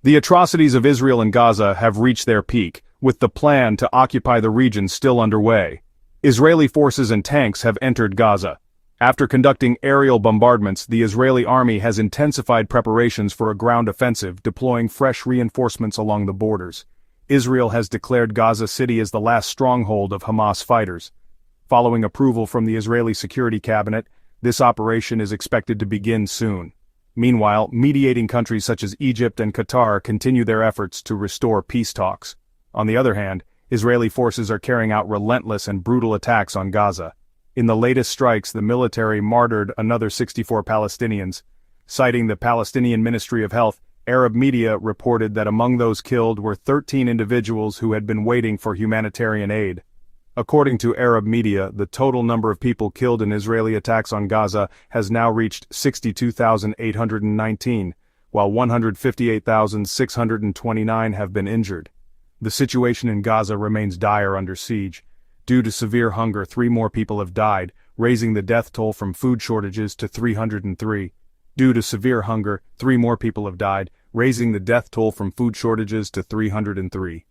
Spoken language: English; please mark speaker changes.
Speaker 1: The atrocities of Israel and Gaza have reached their peak, with the plan to occupy the region still underway. Israeli forces and tanks have entered Gaza. After conducting aerial bombardments, the Israeli army has intensified preparations for a ground offensive, deploying fresh reinforcements along the borders. Israel has declared Gaza City as the last stronghold of Hamas fighters. Following approval from the Israeli Security Cabinet, this operation is expected to begin soon. Meanwhile, mediating countries such as Egypt and Qatar continue their efforts to restore peace talks. On the other hand, Israeli forces are carrying out relentless and brutal attacks on Gaza. In the latest strikes, the military martyred another 64 Palestinians. Citing the Palestinian Ministry of Health, Arab media reported that among those killed were 13 individuals who had been waiting for humanitarian aid. According to Arab media, the total number of people killed in Israeli attacks on Gaza has now reached 62,819, while 158,629 have been injured. The situation in Gaza remains dire under siege. Due to severe hunger, 3 more people have died, raising the death toll from food shortages to 303. Due to severe hunger, 3 more people have died, raising the death toll from food shortages to 303.